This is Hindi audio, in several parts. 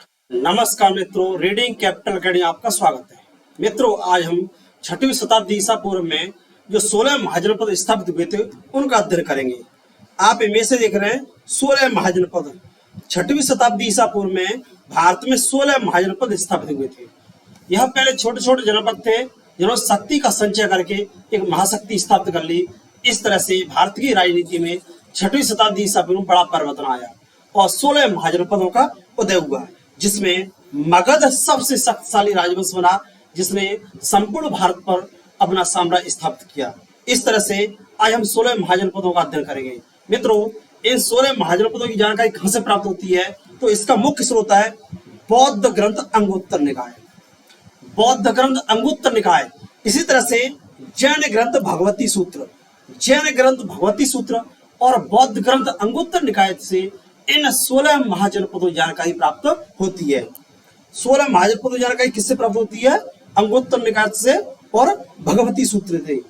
नमस्कार मित्रों, रीडिंग कैपिटल अकेडमी आपका स्वागत है। मित्रों, आज हम 6वीं शताब्दी ईसा पूर्व में जो 16 महाजनपद स्थापित हुए थे उनका अध्ययन करेंगे। आप इनमें से देख रहे हैं 16 महाजनपद। 6वीं शताब्दी ईसा पूर्व में भारत में 16 महाजनपद स्थापित हुए थे। यह पहले छोटे छोटे जनपद थे जिन्होंने शक्ति का संचय करके एक महाशक्ति स्थापित कर ली। इस तरह से भारत की राजनीति में 6वीं शताब्दी ईसा पूर्व में बड़ा परिवर्तन आया और 16 महाजनपदों का उदय हुआ, जिसमें मगध सबसे शक्तिशाली राजवंश बना, जिसने संपूर्ण भारत पर अपना साम्राज्य स्थापित किया। इस तरह से आज हम 16 महाजनपदों का अध्ययन करेंगे। मित्रों, इन 16 महाजनपदों की जानकारी कहां से प्राप्त होती है? तो इसका मुख्य स्रोत है बौद्ध ग्रंथ अंगुत्तर निकाय। बौद्ध ग्रंथ अंगुत्तर निकाय, इसी तरह से जैन ग्रंथ भगवती सूत्र, जैन ग्रंथ भगवती सूत्र और बौद्ध ग्रंथ अंगुत्तर निकाय से इन 16 महाजनपदों जानकारी प्राप्त होती है। 16 महाजनपदों जानकारी किससे प्राप्त होती है? अंगुत्तर निकाय से और भगवती सूत्र से।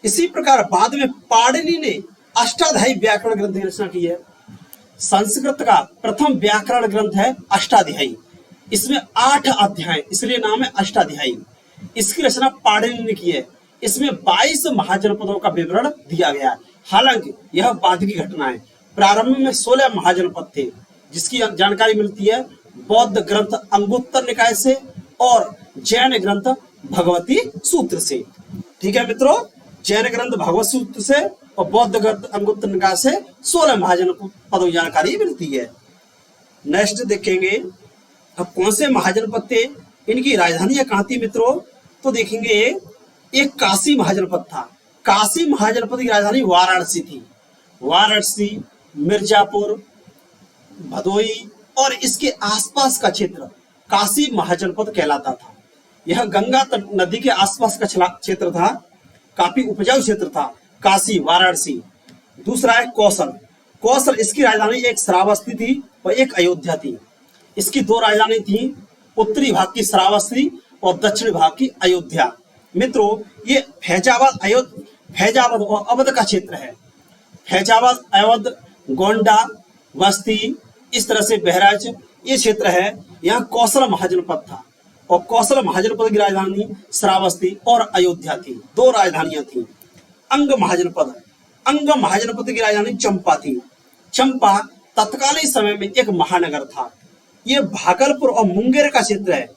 इसी प्रकार बाद में पाणिनि ने अष्टाध्यायी व्याकरण ग्रंथ की रचना की है। संस्कृत का प्रथम व्याकरण ग्रंथ है अष्टाध्यायी। इसमें 8 अध्याय, इसलिए नाम है अष्टाध्यायी। इसकी रचना पाणिनि ने की है। इसमें 22 महाजनपदों का विवरण दिया गया है। हालांकि यह बाद की घटना है। प्रारंभ में 16 महाजनपद थे, जिसकी जानकारी मिलती है बौद्ध ग्रंथ अंगुत्तर निकाय से और जैन ग्रंथ भगवती सूत्र से। ठीक है मित्रों, जैन ग्रंथ भगवत सूत्र से और बौद्ध ग्रंथ अंगुत्तर निकाय से 16 महाजनपदों की जानकारी मिलती है। नेक्स्ट देखेंगे अब कौन से महाजनपद थे, इनकी राजधानियां कहां थी मित्रों? तो देखेंगे एक काशी महाजनपद था। काशी महाजनपद की राजधानी वाराणसी थी। वाराणसी, मिर्जापुर, भदोई और इसके आसपास का क्षेत्र काशी महाजनपद कहलाता था। यह गंगा नदी के आसपास का क्षेत्र था, काफी उपजाऊ क्षेत्र था काशी वाराणसी। दूसरा है कौशल। कौशल, इसकी राजधानी एक श्रावस्ती थी और एक अयोध्या थी। इसकी 2 राजधानी थी, उत्तरी भाग की श्रावस्ती और दक्षिणी भाग की अयोध्या। मित्रों, ये फैजाबाद और अवध का क्षेत्र है। फैजाबाद, अवध, गोंडा, बस्ती, इस तरह से बहराइच ये क्षेत्र है। यहाँ कौशल महाजनपद था और कौशल महाजनपद की राजधानी श्रावस्ती और अयोध्या थी। 2 राजधानियां थी। अंग महाजनपद, अंग महाजनपद की राजधानी चंपा थी। चंपा तत्कालीन समय में एक महानगर था। ये भागलपुर और मुंगेर का क्षेत्र है।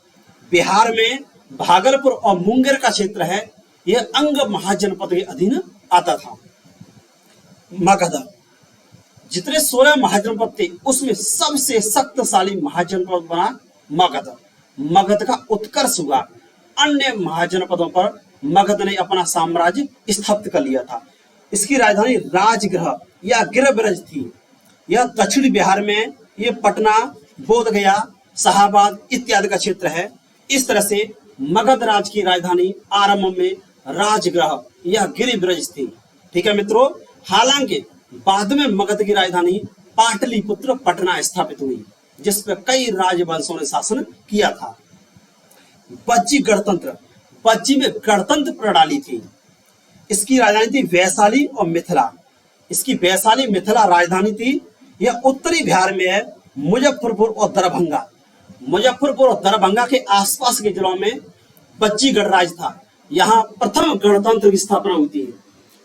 बिहार में भागलपुर और मुंगेर का क्षेत्र है। यह अंग महाजनपद के अधीन आता था। मगध, जितने 16 महाजनपद थे उसमें सबसे शक्तिशाली महाजनपद बना मगध। मगध का उत्कर्ष हुआ। अन्य महाजनपदों पर मगध ने अपना साम्राज्य स्थापित कर लिया था। इसकी राजधानी राजगृह या गिरिब्रज थी। यह दक्षिणी बिहार में ये पटना, बोधगया, शाहाबाद इत्यादि का क्षेत्र है। इस तरह से मगध राज की राजधानी आरंभ में राजगृह या गिरिब्रज थी। ठीक है मित्रों, हालांकि बाद में मगध की राजधानी पाटलिपुत्र पटना स्थापित हुई, जिस पर कई राजवंशों ने शासन किया था। बज्जी गणतंत्र, बज्जी में गणतंत्र प्रणाली थी। इसकी राजधानी थी वैशाली और मिथिला। इसकी वैशाली मिथिला राजधानी थी। यह उत्तरी बिहार में है। मुजफ्फरपुर और दरभंगा, मुजफ्फरपुर और दरभंगा के आसपास के जिलों में बज्जी गणराज्य था। यहाँ प्रथम गणतंत्र की स्थापना होती है।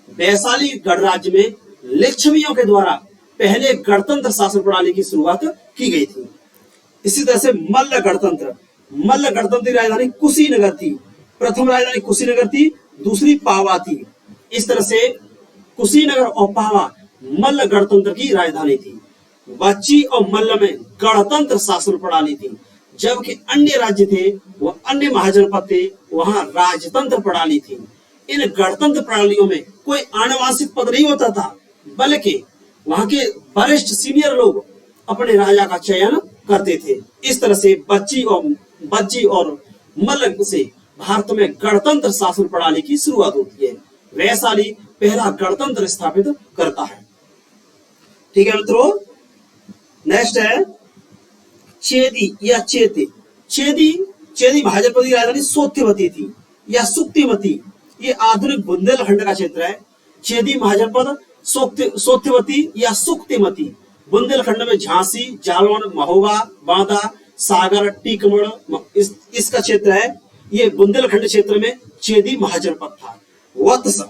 वैशाली गणराज्य में लिच्छवियों के द्वारा पहले गणतंत्र शासन प्रणाली की शुरुआत की गई थी। इसी तरह से मल्ल गणतंत्र, मल्ल गणतंत्र की राजधानी कुशीनगर थी। प्रथम राजधानी कुशीनगर थी, दूसरी पावा थी। इस तरह से कुशीनगर और पावा मल्ल गणतंत्र की राजधानी थी। बच्ची और मल्ल में गणतंत्र शासन प्रणाली थी, जबकि अन्य राज्य थे वो अन्य महाजनपद थे, वहां राजतंत्र प्रणाली थी। इन गणतंत्र प्रणालियों में कोई आनुवंशिक पद नहीं होता था, बल्कि वहां के वरिष्ठ सीनियर लोग अपने राजा का चयन करते थे। इस तरह से बज्जी और मल्ल से भारत में गणतंत्र शासन प्रणाली की शुरुआत होती है। वैशाली पहला गणतंत्र स्थापित करता है। ठीक है मित्रों, नेक्स्ट है चेदी या चेती। चेदी महाजनपद की राजधानी सोत्यवती थी या सुक्तिमती। ये आधुनिक बुंदेलखंड का क्षेत्र है। चेदी महाजनपद सोत्यवती या सुक्तिमती बुंदेलखंड में झांसी, जालौन, महोबा, बांदा, सागर, टीकमगढ़ इसका क्षेत्र है। ये बुंदेलखंड क्षेत्र में चेदी महाजनपद था। वत्स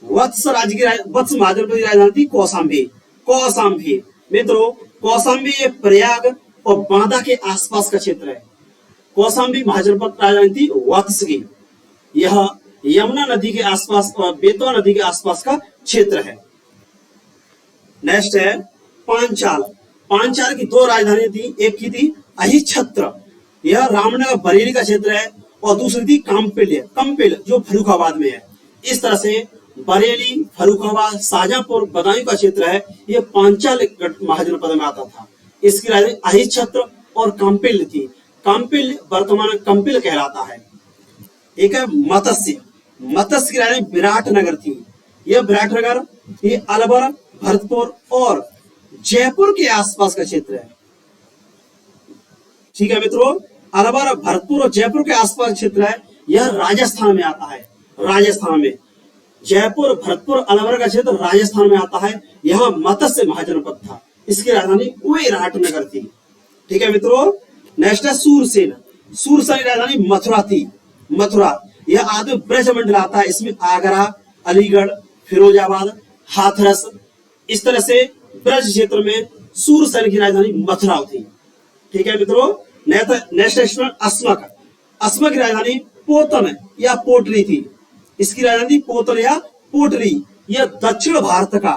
वत्स राज्य की वत्स महाजनपद की राजधानी थी कौशाम्बी। कौशाम्बी मित्रों, कौशाम्बी ये प्रयाग और बांदा के आसपास का क्षेत्र है। कौशाम्बी महाजनपद राजधानी थी वत्स की। यह यमुना नदी के आसपास और बेतवा नदी के आसपास का क्षेत्र है। नेक्स्ट है पांचाल। पांचाल की दो राजधानी थी, एक की थी अहिच्छत्र, यह रामनगर बरेली का क्षेत्र है, और दूसरी थी कंपिल जो फर्रुखाबाद में है। इस तरह से बरेली, फर्रुखाबाद, शाहजहांपुर, बदायूं का क्षेत्र है, यह पांचाल महाजनपद में आता था। इसकी राजधानी अहिच्छत्र और कंपिल थी। कंपिल वर्तमान कंपिल कहलाता है। एक है मत्स्य। मत्स्य की राजधानी विराटनगर थी। यह विराटनगर, ये अलवर, भरतपुर और जयपुर के आसपास का क्षेत्र है। ठीक है मित्रों, अलवर, भरतपुर और जयपुर के आसपास क्षेत्र है। यह राजस्थान में आता है। राजस्थान में जयपुर, भरतपुर, अलवर का क्षेत्र राजस्थान में आता है। यहाँ मत्स्य महाजनपद था। इसकी राजधानी विराटनगर थी। ठीक है मित्रों, नेक्स्ट है सूरसेन। सूरसेन की राजधानी मथुरा थी। मथुरा यह आदि ब्रज मंडल आता है। इसमें आगरा, अलीगढ़, फिरोजाबाद, हाथरस, इस तरह से ब्रज क्षेत्र में सूरसेन की राजधानी मथुरा थी। ठीक है मित्रों, नेक्स्ट अस्मक। अस्मक की राजधानी पोतन या पोटली थी। इसकी राजधानी पोतन या पोटली। यह दक्षिण भारत का,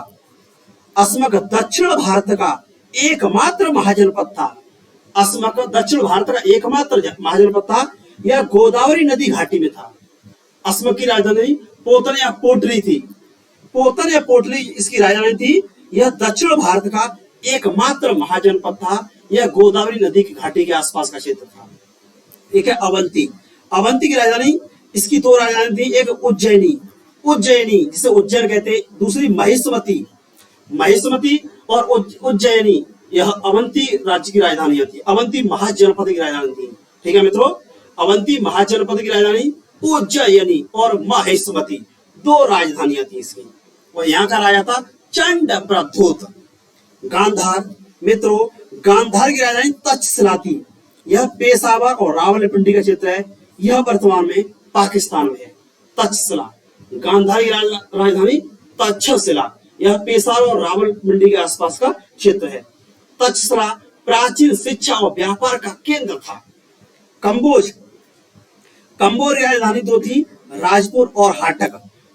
अस्मक दक्षिण भारत का एकमात्र महाजनपद था। अस्मक दक्षिण भारत का एकमात्र महाजनपद था। यह गोदावरी नदी घाटी में था। अस्मक की राजधानी पोतन या पोटली थी। पोतन या पोटली इसकी राजधानी थी। यह दक्षिण भारत का एकमात्र महाजनपद था। यह गोदावरी नदी की घाटी के आसपास का क्षेत्र था। एक है अवंती। अवंती की राजधानी, इसकी दो राजधानी थी, एक उज्जैनी जिसे उज्जैन कहते, दूसरी महिष्मती और उज्जैनी, यह अवंती राज्य की राजधानी थी। अवंती महाजनपद की राजधानी थी। ठीक है मित्रों, अवंती महाजनपद की राजधानी उज्जैनी और महिष्मती दो राजधानियां थी इसकी। और यहाँ का राजा था चंद्रप्रद्योत। गांधार मित्रों, गांधार की राजधानी तक्षशिला थी। यह पेशावर और रावलपिंडी का क्षेत्र है। यह वर्तमान में पाकिस्तान में है। तक्षशिला, गांधार की राजधानी तक्षशिला, यह पेशावर और रावलपिंडी के आसपास का क्षेत्र है। तक्षशिला प्राचीन शिक्षा और व्यापार का केंद्र था। कंबोज की राजधानी दो थी, राजपुर और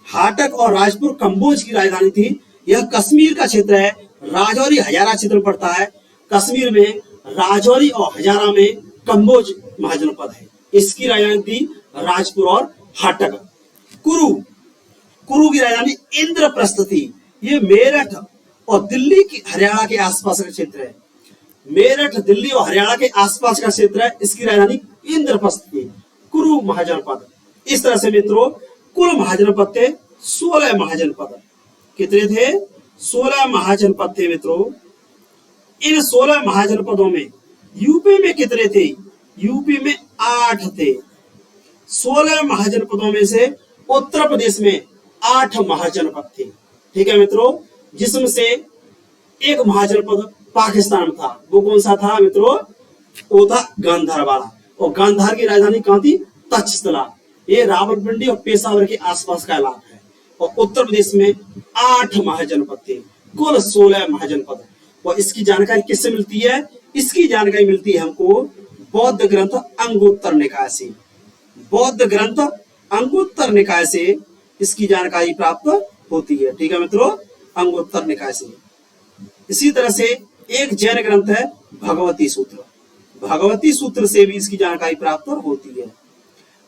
हाटक और राजपुर कंबोज की राजधानी थी। यह कश्मीर का क्षेत्र है। राजौरी हजारा क्षेत्र में पड़ता है। कश्मीर में राजौरी और हजारा में कंबोज महाजनपद है। इसकी राजधानी थी राजपुर और हाटक। कुरु की राजधानी इंद्रप्रस्थ थी। ये मेरठ और दिल्ली की, हरियाणा के आसपास का क्षेत्र है। मेरठ, दिल्ली और हरियाणा के आसपास का क्षेत्र है। इसकी राजधानी इंद्रप्रस्थ थी। कुरु महाजनपद। इस तरह से मित्रों कुल महाजनपद थे 16 महाजनपद। कितने थे? 16 महाजनपद थे मित्रों। इन 16 महाजनपदों में यूपी में कितने थे? यूपी में 8 थे। 16 महाजनपदों में से उत्तर प्रदेश में 8 महाजनपद थे। ठीक है मित्रों, जिसमें से एक महाजनपद पाकिस्तान में था। वो कौन सा था मित्रों? वो था गांधार वाला। और गांधार की राजधानी कहाँ थी? तक्षशिला। ये रावलपिंडी और पेशावर के आसपास का इलाका है। और उत्तर प्रदेश में 8 महाजनपद थे, कुल 16 महाजनपद। और इसकी जानकारी किससे मिलती है? इसकी जानकारी मिलती है हमको बौद्ध ग्रंथ अंगुत्तर निकाय से। बौद्ध ग्रंथ अंगुत्तर निकाय से इसकी जानकारी प्राप्त होती है। ठीक है मित्रों, अंगुत्तर निकाय से। इसी तरह से एक जैन ग्रंथ है भगवती सूत्र। भगवती सूत्र से भी इसकी जानकारी प्राप्त होती है।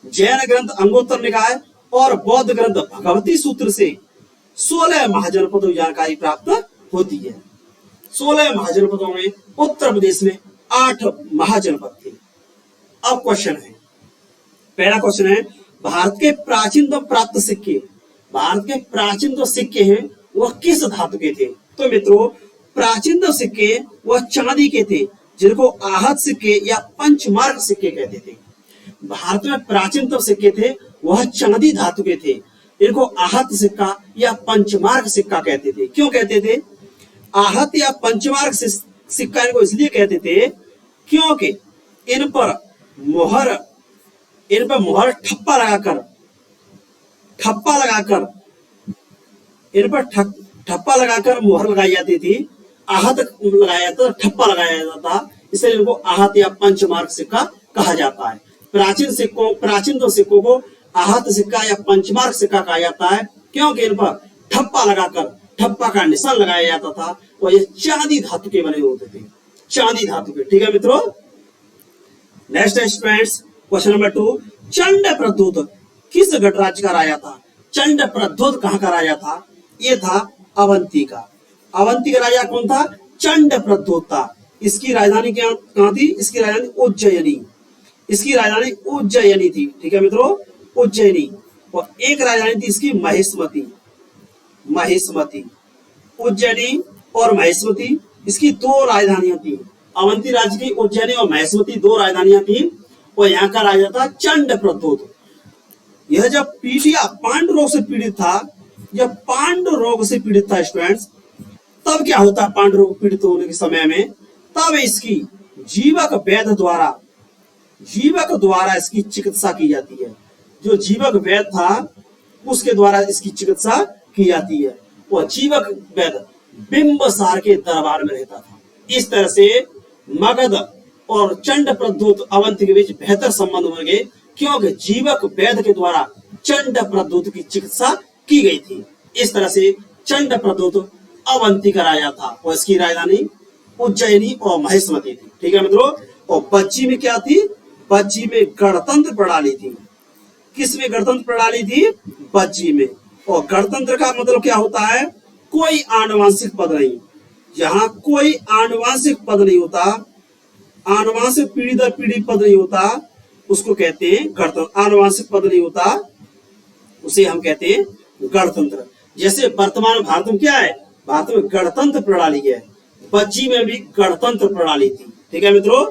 जैन ग्रंथ अंगुत्तर निकाय और बौद्ध ग्रंथ भगवती सूत्र से 16 महाजनपदों की जानकारी प्राप्त होती है। 16 महाजनपदों में उत्तर प्रदेश में 8 महाजनपद थे। अब क्वेश्चन है, पहला क्वेश्चन है, भारत के प्राचीनतम प्राप्त सिक्के, भारत के प्राचीनतम सिक्के हैं वह किस धातु के थे? तो मित्रों प्राचीनतम सिक्के वह चांदी के थे, जिनको आहत सिक्के या पंचमार्क सिक्के कहते थे। भारत में प्राचीनतम सिक्के थे वह चांदी धातु के थे। इनको आहत सिक्का या पंचमार्क सिक्का कहते थे। क्यों कहते थे? आहत या पंचमार्क सिक्का इनको इसलिए कहते थे क्योंकि इन पर मोहर ठप्पा लगाकर इन पर ठप्पा लगाकर मोहर लगाई जाती थी। आहत लगाया जाता था, ठप्पा लगाया जाता था, इसलिए इनको आहत या पंचमार्क सिक्का कहा जाता है। प्राचीन दो सिक्कों को आहत सिक्का या पंचमार्क सिक्का कहा जाता है, क्योंकि इन पर ठप्पा का निशान लगाया जाता था और ये चांदी धातु के बने होते थे, चांदी धातु के। ठीक है मित्रों, नेक्स्ट है students question number 2, Chand Pradyot किस गणराज्य का राजा था? चंड प्रद्योत कहाँ का राजा था? ये था अवंती का। अवंती का राजा कौन था? चंड प्रद्योत था। इसकी राजधानी कहाँ थी? इसकी राजधानी उज्जयिनी थी। ठीक है मित्रों, उज्जयिनी। और एक राजधानी थी इसकी महेशमती। उज्जयिनी और महेशमती, इसकी दो राजधानियां थी। अवंती राज्य की उज्जयिनी और महेशमती दो राजधानियां थी और यहाँ का राजा था चंड प्रद्योत। यह जब पांडु रोग से पीड़ित था स्टूडेंट्स, तब क्या होता है? पांडु रोग पीड़ित होने के समय में तब इसकी जीवक द्वारा इसकी चिकित्सा की जाती है। जो जीवक वैद्य था उसके द्वारा इसकी चिकित्सा की जाती है। वह जीवक वैद्य बिंबसार के दरबार में रहता था। इस तरह से मगध और चंड प्रद्योत अवंती के बीच बेहतर संबंध बन गए, क्योंकि जीवक वैद्य के द्वारा चंड प्रद्योत की चिकित्सा की गई थी। इस तरह से चंड प्रद्योत अवंती का राजा था और इसकी राजधानी उज्जयिनी और महेशमती थी। ठीक है मित्रों, और बज्जी में क्या थी? बज्जी में गणतंत्र प्रणाली थी। किसमें गणतंत्र प्रणाली थी? बज्जी में। और गणतंत्र का मतलब क्या होता है? कोई आनुवंशिक पद नहीं। जहां कोई आनुवंशिक पद नहीं होता, आनुवंशिक पीढ़ी दर पीढ़ी पद नहीं होता, उसको कहते हैं गणतंत्र। आनुवंशिक पद नहीं होता उसे हम कहते हैं गणतंत्र। जैसे वर्तमान भारत में क्या है? भारत में गणतंत्र प्रणाली है, बज्जी में भी गणतंत्र प्रणाली थी। ठीक है मित्रों,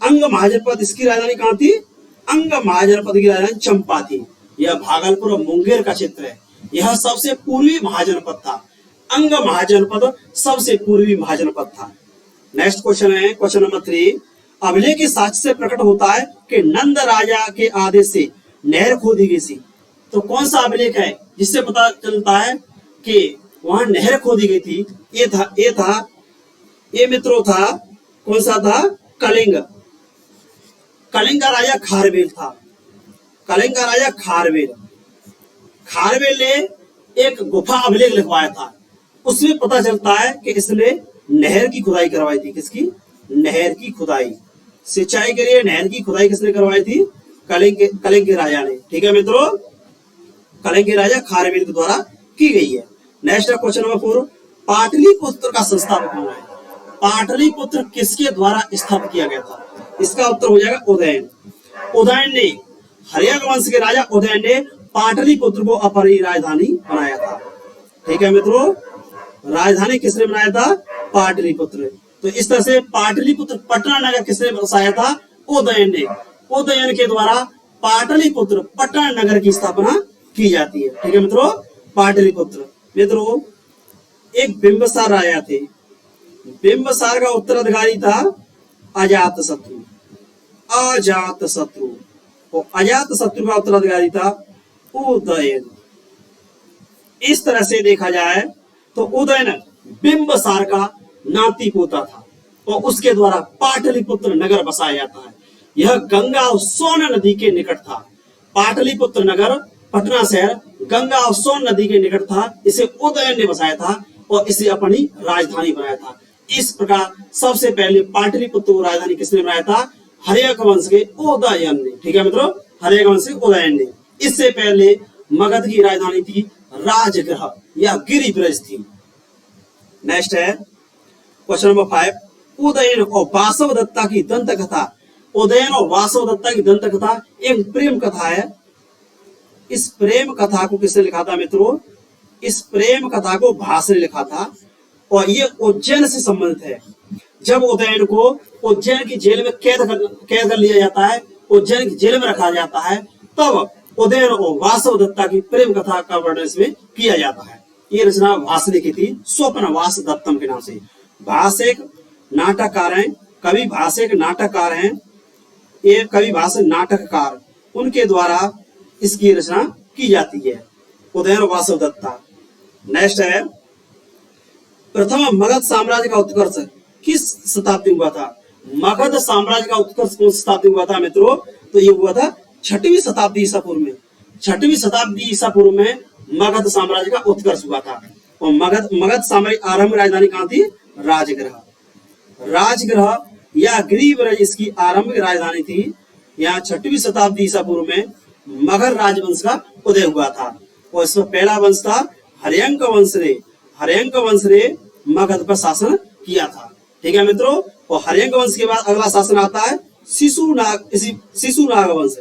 अंग महाजनपद, इसकी राजधानी कहाँ थी? अंग महाजनपद की राजधानी चंपा थी। यह भागलपुर और मुंगेर का क्षेत्र है। यह सबसे पूर्वी महाजनपद था। अंग महाजनपद सबसे पूर्वी महाजनपद था। नेक्स्ट क्वेश्चन है क्वेश्चन नंबर 3, अभिलेख के साक्ष्य से प्रकट होता है कि नंद राजा के आदेश से नहर खोदी गई थी। तो कौन सा अभिलेख है जिससे पता चलता है कि वहां नहर खोदी गई थी? ये मित्रों था, कौन सा था? कलिंग का राजा खारवेल था। कलिंग का राजा खारवेल ने एक गुफा अभिलेख लिखवाया था। उसमें पता चलता है कि इसने नहर की खुदाई करवाई थी। किसकी? नहर की खुदाई, सिंचाई के लिए नहर की खुदाई किसने करवाई थी? कलिंग के राजा ने। ठीक है मित्रों, कलिंग के राजा खारवेल के द्वारा की गई है। नेक्स्ट है क्वेश्चन नंबर 4, पाटलिपुत्र का संस्थापक कौन है? पाटलिपुत्र किसके द्वारा स्थापित किया गया था? इसका उत्तर हो जाएगा उदयन ने। हर्यक वंश के राजा उदयन ने पाटलिपुत्र को अपनी राजधानी बनाया था। ठीक है मित्रों, राजधानी किसने बनाया था? पाटलिपुत्र। तो इस तरह से पाटलिपुत्र पटना नगर किसने बसाया था? उदयन ने। उदयन के द्वारा पाटलिपुत्र पटना नगर की स्थापना की जाती है। ठीक है मित्रों, पाटलिपुत्र। मित्रों, एक बिंबसार राजा थे। बिंबसार का उत्तराधिकारी था अजातशत्रु। और अजातशत्रु का उत्तराधिकारी था उदयन। इस तरह से देखा जाए तो उदयन बिंबसार का नाती पोता था और उसके द्वारा पाटलिपुत्र नगर बसाया जाता है। यह गंगा और सोन नदी के निकट था। पाटलिपुत्र नगर, पटना शहर गंगा और सोन नदी के निकट था। इसे उदयन ने बसाया था और इसे अपनी राजधानी बनाया था। इस प्रकार सबसे पहले पाटलिपुत्र को राजधानी किसने बनाया था? हर्यक वंश के उदयन ने। ठीक है मित्रों, हर्यक वंश के उदयन ने। इससे पहले मगध की राजधानी थी राजगृह या गिरिब्रज थी। नेक्स्ट है क्वेश्चन नंबर 5, उदयन और वासवदत्ता की दंत कथा। उदयन और वासवदत्ता की दंत कथा एक प्रेम कथा है। इस प्रेम कथा को किसने लिखा था मित्रों? इस प्रेम कथा को भास ने लिखा था और ये उज्जैन से संबंधित है। जब उदयन को उज्जैन की जेल में कैद कर लिया जाता है, उज्जैन की जेल में रखा जाता है, तब उदयन और वासवदत्ता की प्रेम कथा का वर्णन इसमें किया जाता है। ये रचना भास ने की थी स्वप्न वास दत्तम के नाम से। भास एक नाटककार हैं, कवि भास एक नाटककार हैं ये कवि भाषण नाटककार उनके द्वारा इसकी रचना की जाती है। उदयन वासव दत्ता। नेक्स्ट है, प्रथम मगध साम्राज्य का उत्कर्ष किस शताब्दी में हुआ था? मगध साम्राज्य का उत्कर्ष कौन सी शताब्दी में हुआ था मित्रों? तो ये हुआ था 6वीं शताब्दी ईसा पूर्व में। 6वीं शताब्दी ईसा पूर्व में मगध साम्राज्य का उत्कर्ष हुआ था। और मगध साम्राज्य आरंभ राजधानी कहाँ थी? राजगृह। राजगृह या गिरिब्रज इसकी आरंभिक राजधानी थी। यहाँ 6वीं शताब्दी ईसा पूर्व में मगध राजवंश का उदय हुआ था। और इसमें पहला वंश था हर्यंक वंश ने। हर्यंक वंश ने मगध पर शासन किया था। ठीक है मित्रों। और हर्यंक वंश के बाद अगला शासन आता है शिशुनाग वंश।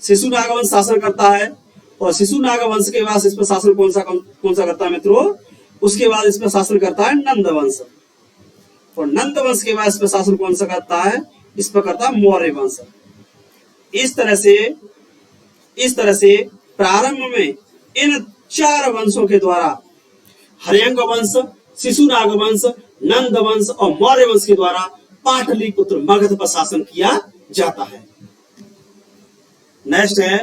शिशुनाग वंश शासन करता है। और शिशुनाग वंश के बाद इस पर शासन कौन सा करता है मित्रों? उसके बाद इस पर शासन करता है नंद वंश। और नंद वंश के बाद इस पर शासन कौन सा करता है? इस पर करता है मौर्य वंश। इस तरह से प्रारंभ में इन 4 वंशों के द्वारा हर्यंक वंश, शिशुनाग वंश, नंद वंश और मौर्य वंश के द्वारा पाटलिपुत्र मगध पर शासन किया जाता है। नेक्स्ट है,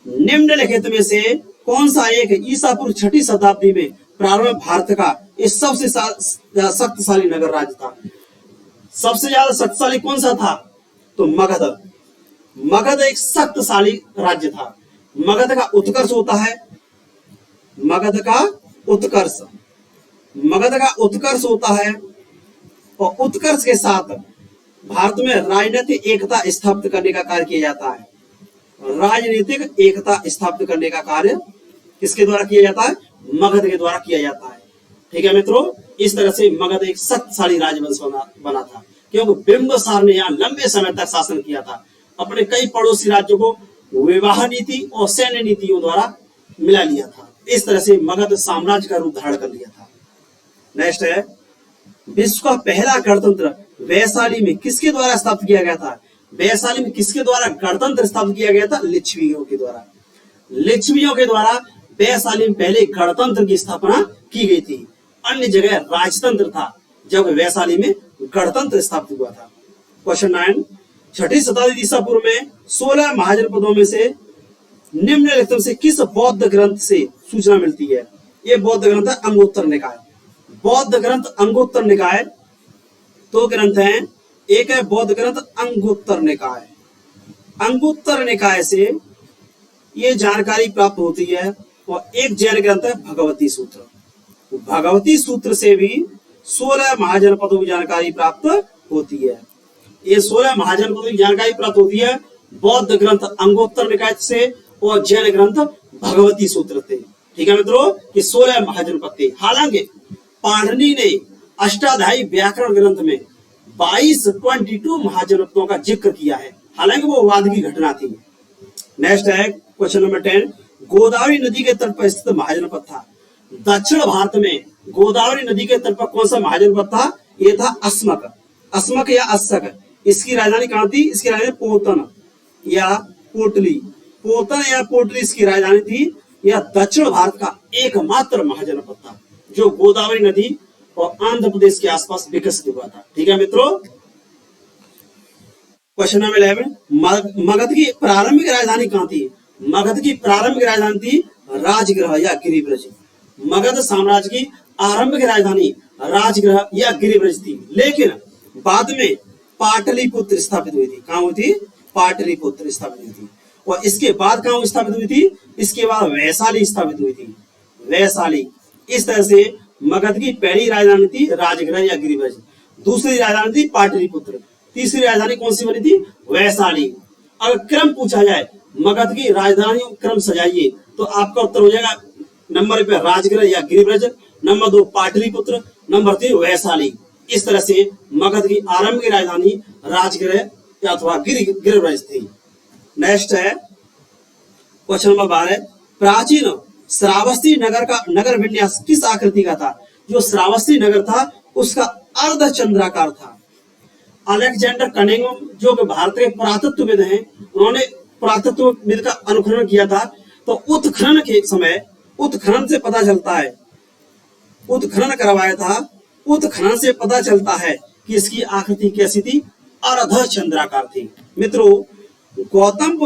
निम्नलिखित में से कौन सा एक ईसा पूर्व 6वीं शताब्दी में प्रारंभ भारत का इस सबसे शक्तिशाली नगर राज्य था? सबसे ज्यादा शक्तिशाली कौन सा था? तो मगध। मगध एक शक्तिशाली राज्य था। मगध का उत्कर्ष होता है। मगध का उत्कर्ष होता है। और उत्कर्ष के साथ भारत में राजनीतिक एकता स्थापित करने का कार्य किया जाता है। राजनीतिक एकता स्थापित करने का कार्य किसके द्वारा किया जाता है? मगध के द्वारा किया जाता है। ठीक है मित्रों। इस तरह से मगध एक शक्तिशाली राजवंश बना था, क्योंकि बिंबिसार ने यहाँ लंबे समय तक शासन किया था। अपने कई पड़ोसी राज्यों को विवाह नीति और सैन्य नीतियों द्वारा मिला लिया था। इस तरह से मगध साम्राज्य का रूप धारण कर लिया था। नेक्स्ट है, विश्व का पहला गणतंत्र वैशाली में किसके द्वारा स्थापित किया गया था? वैशाली में किसके द्वारा गणतंत्र स्थापित किया गया था? लिच्छवियों के द्वारा। लिच्छवियों के द्वारा वैशाली में पहले गणतंत्र की स्थापना की गई थी। अन्य जगह राजतंत्र था, जब वैशाली में गणतंत्र स्थापित हुआ था। क्वेश्चन 9, 6वीं शताब्दी ईसा पूर्व में 16 महाजनपदों में से निम्नलिखित से किस बौद्ध ग्रंथ से सूचना मिलती है? ये बौद्ध ग्रंथ है अंगुत्तर निकाय। बौद्ध ग्रंथ अंगुत्तर निकाय 2 ग्रंथ हैं। एक है बौद्ध ग्रंथ अंगुत्तर निकाय। अंगुत्तर निकाय से ये जानकारी प्राप्त होती है। और एक जैन ग्रंथ है भगवती सूत्र। भगवती सूत्र से भी 16 महाजनपदों की जानकारी प्राप्त होती है। ये 16 महाजनपदों की जानकारी प्राप्त होती है बौद्ध ग्रंथ अंगुत्तर निकाय से और जैन ग्रंथ भगवती सूत्र थे। ठीक है मित्रों। ये 16 महाजनपद थे। हालांकि पाणिनि ने अष्टाध्यायी व्याकरण ग्रंथ में 22 महाजनपदों का जिक्र किया है। हालांकि वो वाद की घटना थी। नेक्स्ट है क्वेश्चन नंबर 10, गोदावरी नदी के तट पर स्थित महाजनपद था। दक्षिण भारत में गोदावरी नदी के तट पर कौन सा महाजनपद था? ये था अस्मक। अस्मक या अस्सक। इसकी राजधानी कहाँ थी? इसकी राजधानी पोतन या पोटली। पोतन या पोटली इसकी राजधानी थी। यह दक्षिण भारत का एकमात्र महाजनपद था जो गोदावरी नदी और आंध्र प्रदेश के आसपास विकसित हुआ था। ठीक है मित्रों। क्वेश्चन नंबर 11, मगध की प्रारंभिक राजधानी कहाँ थी? मगध की प्रारंभिक राजधानी थी राजगृह या गिरिब्रज। मगध साम्राज्य की आरंभिक राजधानी राजगृह या गिरिब्रज थी, लेकिन बाद में पाटलिपुत्र स्थापित हुई थी। कहाँ हुई थी? पाटलिपुत्र स्थापित हुई थी। और इसके बाद कहाँ स्थापित हुई थी? इसके बाद वैशाली स्थापित हुई थी। वैशाली। इस तरह से मगध की पहली राजधानी थी राजगृह या गिरिब्रज, दूसरी राजधानी थी पाटलिपुत्र, तीसरी राजधानी कौन सी बनी थी? वैशाली। अगर क्रम पूछा जाए मगध की राजधानी क्रम सजाइए तो आपका उत्तर हो जाएगा नंबर पे राजगृह या गिरिब्रज, नंबर 2 पाटलिपुत्र, नंबर 3 वैशाली। इस तरह से मगध की आरंभिक राजधानी राजगृह अथवा गिरिब्रज थी। नेक्स्ट है क्वेश्चन नंबर 12, प्राचीन श्रावस्ती नगर का नगर विन्यास किस आकृति का था? जो श्रावस्ती नगर था उसका अर्धचंद्राकार था। अलेक्जेंडर कनिंघम जो कि भारत के पुरातत्वविद हैं, उन्होंने पुरातत्वविद का अनुखनन किया था। तो उत्खनन के समय उत्खनन से पता चलता है, उत्खनन करवाया था, उत्खनन से पता चलता है कि इसकी आकृति कैसी थी? अर्धचंद्राकार थी। मित्रों, गौतम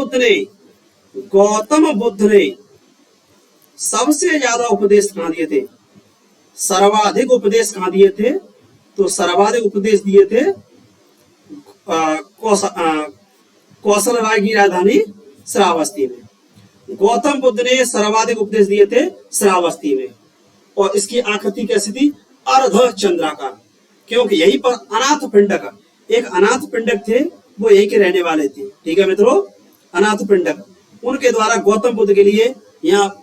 बुद्ध ने सबसे ज्यादा उपदेश कहाँ दिए थे? सर्वाधिक उपदेश कहाँ दिए थे? तो सर्वाधिक उपदेश दिए थे कौशल राय की राजधानी श्रावस्ती में। गौतम बुद्ध ने सर्वाधिक उपदेश दिए थे श्रावस्ती में, और इसकी आकृति कैसी थी? अर्ध चंद्राकार, क्योंकि यहीं पर अनाथ पिंडक, एक अनाथ पिंडक थे, वो यहीं के रहने वाले थे। ठीक है मित्रों, अनाथ पिंडक, उनके द्वारा गौतम बुद्ध के लिए यहाँ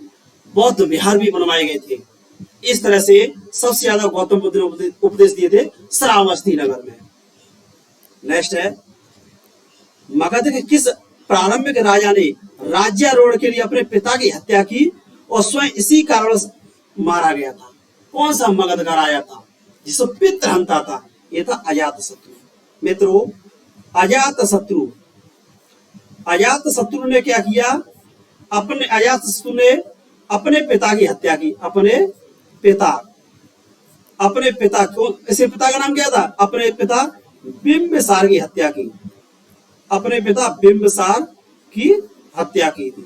बौद्ध विहार भी बनवाए गए थे। इस तरह से सबसे ज्यादा गौतम बुद्ध ने उपदेश दिए थे श्रावस्ती नगर में। नेक्स्ट है, मगध के किस प्रारंभिक राजा ने राज्यारोहण के लिए अपने पिता की हत्या की और स्वयं इसी कारण मारा गया था? कौन सा मगध का राजा था जिसको पितृहंता था? यह था अजातशत्रु। मित्रों, अजातशत्रु ने क्या किया? अजातशत्रु ने अपने पिता की हत्या की। अपने पिता को, इसे पिता का नाम क्या था? अपने पिता बिंबिसार की हत्या की। अपने पिता बिंबिसार की हत्या की थी।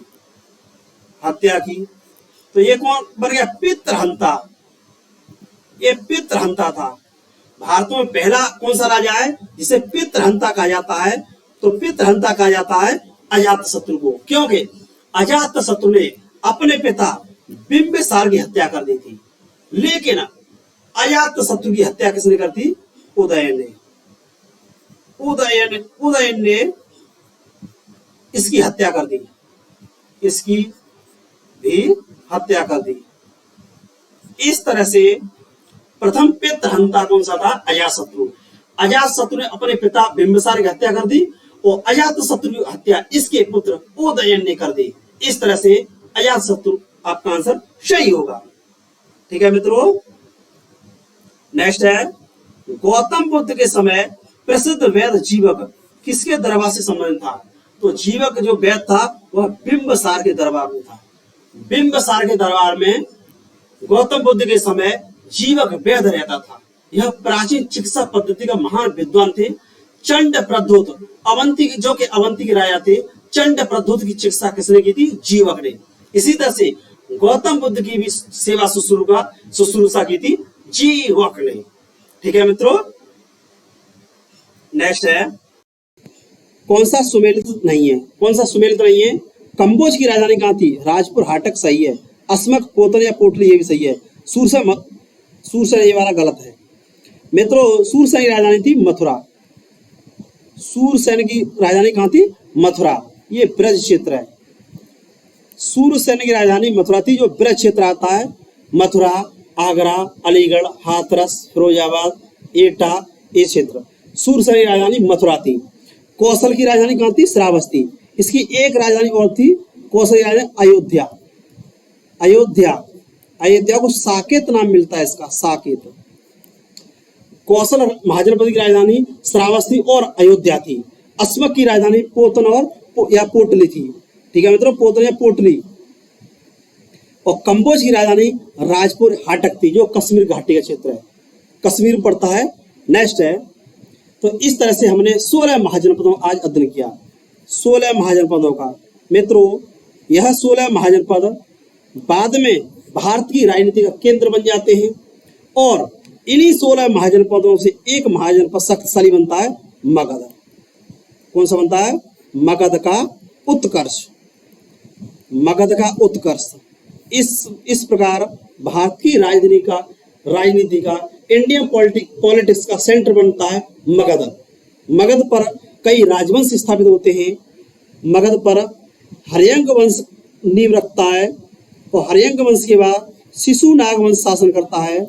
तो ये कौन बन गया? पितृहंता। ये पितृहंता था। भारत में पहला कौन सा राजा है जिसे पितृहंता कहा जाता है? तो पितृहंता कहा जाता है अजातशत्रु को, क्योंकि अजातशत्रु ने अपने पिता बिंबिसार की हत्या कर दी थी। लेकिन अजातशत्रु की हत्या किसने कर दी? उदयन ने इसकी हत्या कर दी। इसकी भी हत्या कर दी। इस तरह से प्रथम पितृहंता कौन सा था? अजातशत्रु। अजातशत्रु ने अपने पिता बिंबिसार की हत्या कर दी और अजातशत्रु की हत्या इसके पुत्र उदयन ने कर दी। इस तरह से अजातशत्रु आपका आंसर सही होगा। ठीक है मित्रों, नेक्स्ट है, गौतम बुद्ध के समय प्रसिद्ध वैद्य जीवक किसके दरबार से संबंधित था? तो जीवक जो वैद्य था वह बिंबिसार के दरबार में था। बिंबिसार के दरबार में गौतम बुद्ध के समय जीवक वैद्य रहता था। यह प्राचीन चिकित्सा पद्धति का महान विद्वान थे। चंड प्रद्योत, जो कि अवंती के राजा थे, चंड प्रद्योत की चिकित्सा किसने की थी? जीवक ने। इसी तरह से गौतम बुद्ध की भी सेवा शुश्रूषा की थी जीवक ने। ठीक है मित्रों, नेक्स्ट है, कौन सा सुमेलित नहीं है? कंबोज की राजधानी कहाँ थी? राजपुर हाटक सही है। अस्मक, पोतन या पोटली, ये भी सही है। सूरसेन ये वाला गलत है। मित्रों, सूरसेन की राजधानी थी मथुरा। सूरसेन की राजधानी कहाँ थी? मथुरा। ये ब्रज क्षेत्र है। सूरसेन की राजधानी मथुरा थी, जो ब्रज क्षेत्र आता है। मथुरा, आगरा, अलीगढ़, हाथरस, फिरोजाबाद, एटा, ये क्षेत्र। सूरसेन की राजधानी मथुरा थी। कौशल की राजधानी कहाँ थी? श्रावस्ती। इसकी एक राजधानी और थी, कौशल की राजधानी अयोध्या को साकेत नाम मिलता है इसका, साकेत। कौशल महाजनपद की राजधानी श्रावस्ती और अयोध्या थी। अस्मक की राजधानी पोतन या पोटली थी। ठीक है मित्रों, पोतन या पोटली। और कंबोज की राजधानी राजपुर हाटक थी, जो कश्मीर घाटी का क्षेत्र है, कश्मीर पड़ता है। नेक्स्ट है, तो इस तरह से हमने 16 महाजनपदों आज अध्ययन किया। 16 महाजनपदों का। मित्रों, यह 16 महाजनपद बाद में भारत की राजनीति का केंद्र बन जाते हैं, और इन्हीं 16 महाजनपदों से एक महाजनपद शक्तिशाली बनता है, मगध। कौन सा बनता है? मगध का उत्कर्ष। इस प्रकार भारत की राजनीति का इंडियन पॉलिटिक्स का सेंटर बनता है मगध। मगध पर कई राजवंश स्थापित होते हैं। मगध पर हर्यंक वंश नींव रखता है, और हर्यंक वंश के बाद शिशुनाग वंश शासन करता है।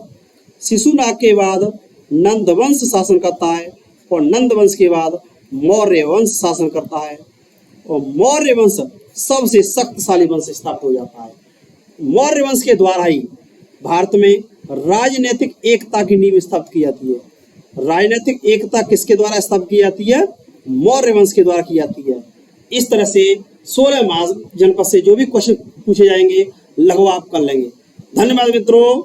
शिशुनाग के बाद नंद वंश शासन करता है, और नंद वंश के बाद मौर्य वंश शासन करता है, और मौर्य वंश सबसे शक्तिशाली वंश स्थापित हो जाता है। मौर्य वंश के द्वारा ही भारत में राजनीतिक एकता की नींव स्थापित की जाती है। राजनीतिक एकता किसके द्वारा स्थापित की जाती है? मौर्य वंश के द्वारा की जाती है। इस तरह से 16 महाजनपद से जो भी क्वेश्चन पूछे जाएंगे लगभग आप कर लेंगे। धन्यवाद मित्रों।